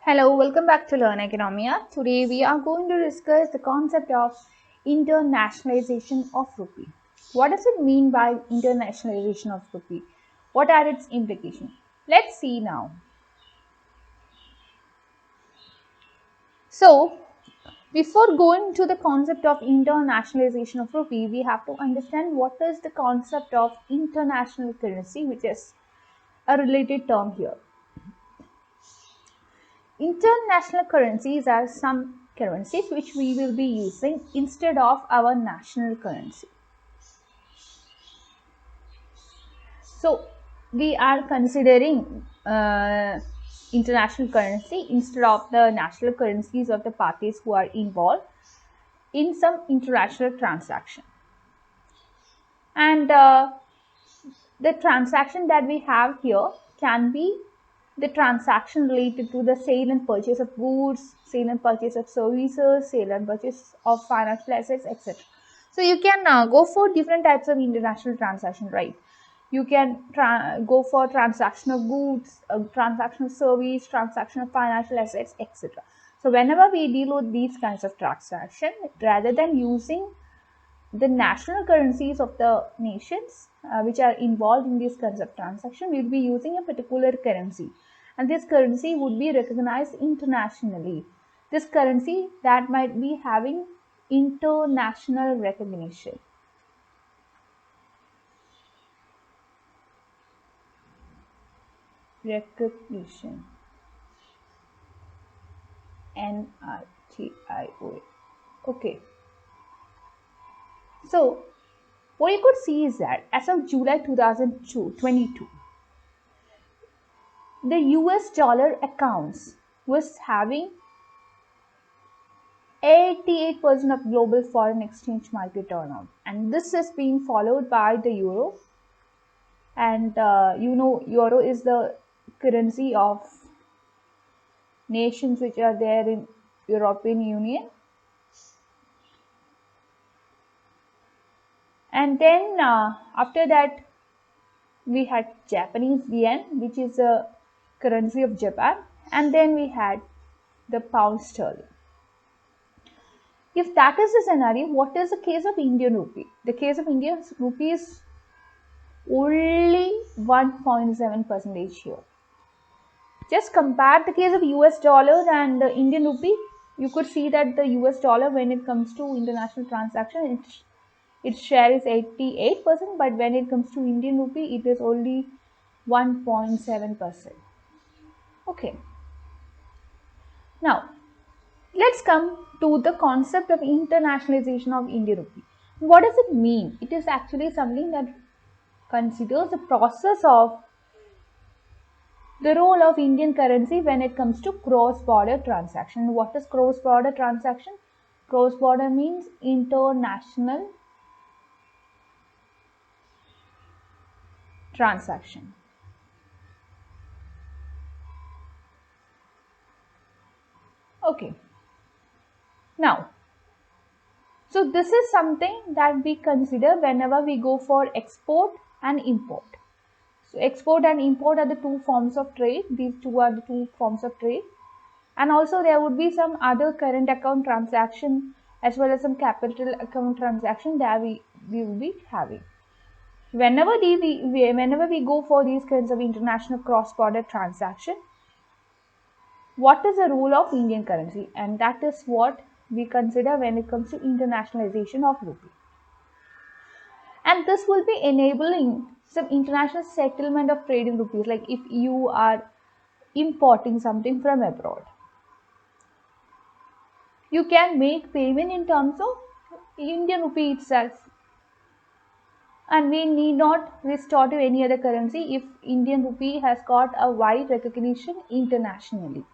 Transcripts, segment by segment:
Hello, welcome back to Learn Oikonomia. Today we are going to discuss the concept of internationalization of rupee. What does it mean by internationalization of rupee? What are its implications? Let's see now. So, before going to the concept of internationalization of rupee, we have to understand what is the concept of international currency, which is a related term here. International currencies are some currencies which we will be using instead of our national currency. So we are considering international currency instead of the national currencies of the parties who are involved in some international transaction. And the transaction that we have here can be the transaction related to the sale and purchase of goods, sale and purchase of services, sale and purchase of financial assets, etc. So you can go for different types of international transaction, right? You can go for transaction of goods, transaction of service, transaction of financial assets, etc. So whenever we deal with these kinds of transaction, rather than using the national currencies of the nations which are involved in this kinds of transaction, we will be using a particular currency, and this currency would be recognized internationally. This currency that might be having international recognition. NRTIO. Okay. So what you could see is that as of July 2022, the US dollar accounts was having 88% of global foreign exchange market turnout, and this is being followed by the euro. And euro is the currency of nations which are there in European Union. And then after that we had Japanese yen, which is a currency of Japan, and then we had the pound sterling. If that is the scenario, what is the case of Indian rupee? The case of Indian rupee is only 1.7% here. Just compare the case of US dollar and the Indian rupee. You could see that the US dollar, when it comes to international transaction, its share is 88%, but when it comes to Indian rupee, it is only 1.7%. Okay. Now, let's come to the concept of internationalization of Indian rupee. What does it mean? It is actually something that considers the process of the role of Indian currency when it comes to cross-border transaction. What is cross-border transaction? Cross-border means international transaction. Okay. Now, so this is something that we consider whenever we go for export and import. So export and import are the two forms of trade. These two are the two forms of trade. And also there would be some other current account transaction as well as some capital account transaction that we will be having. Whenever we go for these kinds of international cross-border transaction, what is the role of Indian currency? And that is what we consider when it comes to internationalization of rupee. And this will be enabling some international settlement of trade in rupees, like if you are importing something from abroad, you can make payment in terms of Indian rupee itself, and we need not resort to any other currency if Indian rupee has got a wide recognition internationally.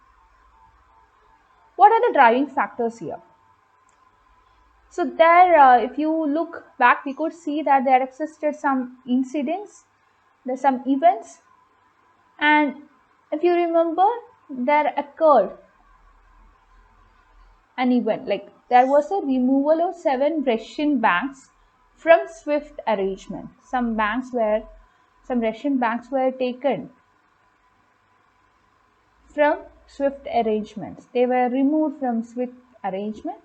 What are the driving factors here? So there, if you look back, we could see that there existed some incidents, there's some events, and if you remember, there occurred an event, like there was a removal of 7 Russian banks from SWIFT arrangement. Some Russian banks were taken from SWIFT arrangements. They were removed from SWIFT arrangement.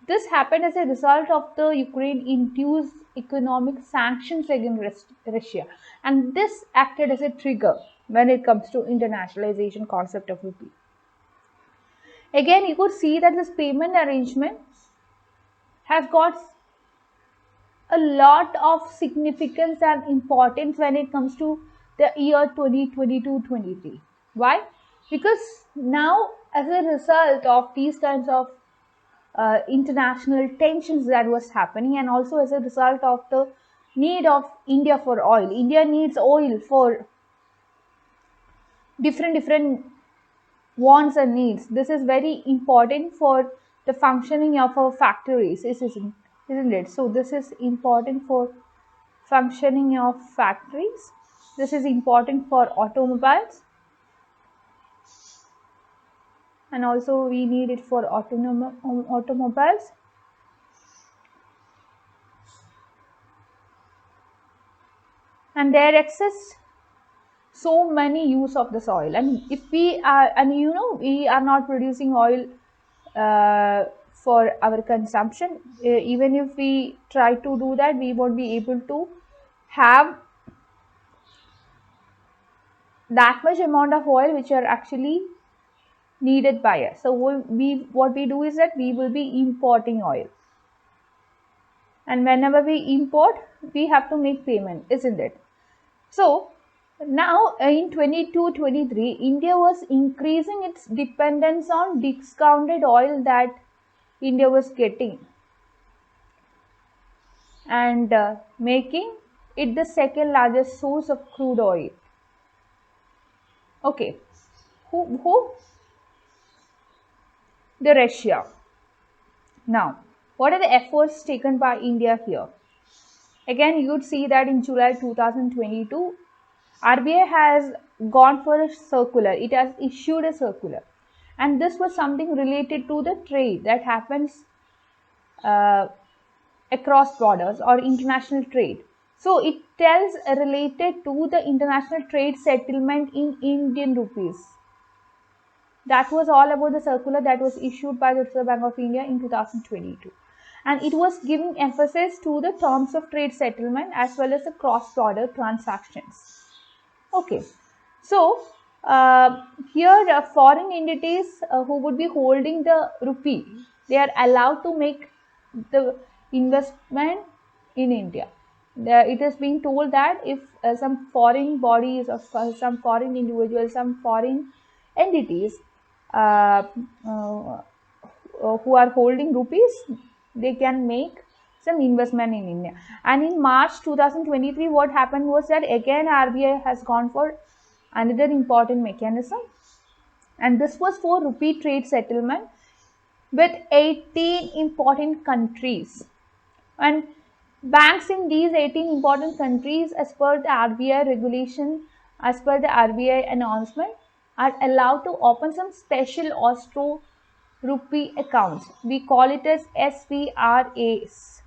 This happened as a result of the Ukraine-induced economic sanctions against Russia, and this acted as a trigger when it comes to internationalization concept of rupee. Again, you could see that this payment arrangement has got a lot of significance and importance when it comes to the year 2022-23. Why? Because now, as a result of these kinds of international tensions that was happening, and also as a result of the need of India for oil. India needs oil for different wants and needs. This is very important for the functioning of our factories, isn't it? So this is important for functioning of factories. This is important for automobiles, and also we need it for automobiles. And there exists so many use of this oil, and if we are, and we are not producing oil for our consumption. Even if we try to do that, we won't be able to have that much amount of oil which are actually needed by us. So what we do is that we will be importing oil, and whenever we import, we have to make payment, isn't it? So now in 22-23, India was increasing its dependence on discounted oil that India was getting, and making it the second largest source of crude oil. Okay, who? The Russia. Now, what are the efforts taken by India here? Again, you would see that in July 2022, RBI has gone for a circular. It has issued a circular, and this was something related to the trade that happens across borders or international trade. So it tells related to the international trade settlement in Indian rupees. That was all about the circular that was issued by the Reserve Bank of India in 2022. And it was giving emphasis to the terms of trade settlement as well as the cross-border transactions. Okay, so here foreign entities who would be holding the rupee, they are allowed to make the investment in India. It is being told that if some foreign bodies or some foreign individuals, some foreign entities who are holding rupees, they can make some investment in India. And in March 2023, what happened was that again RBI has gone for another important mechanism, and this was for rupee trade settlement with 18 important countries. And banks in these 18 important countries, as per the RBI regulation, as per the RBI announcement, are allowed to open some special Austro rupee accounts. We call it as SVRAs,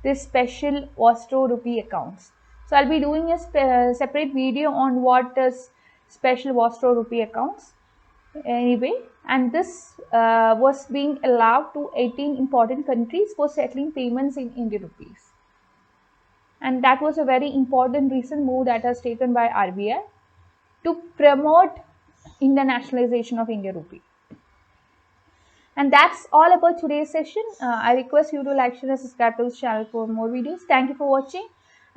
this special Austro rupee accounts. So I'll be doing a separate video on what is special Austro rupee accounts anyway, and this was being allowed to 18 important countries for settling payments in Indian rupees. And that was a very important recent move that was taken by RBI to promote internationalization of Indian rupee. And that's all about today's session. I request you to like, share, and subscribe to this channel for more videos. Thank you for watching.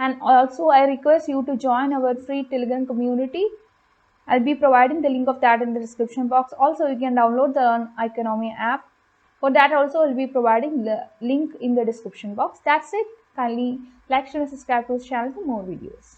And also I request you to join our free Telegram community. I'll be providing the link of that in the description box. Also, you can download the Oikonomia app. For that also, I'll be providing the link in the description box. That's it. Kindly like, share, and subscribe to this channel for more videos.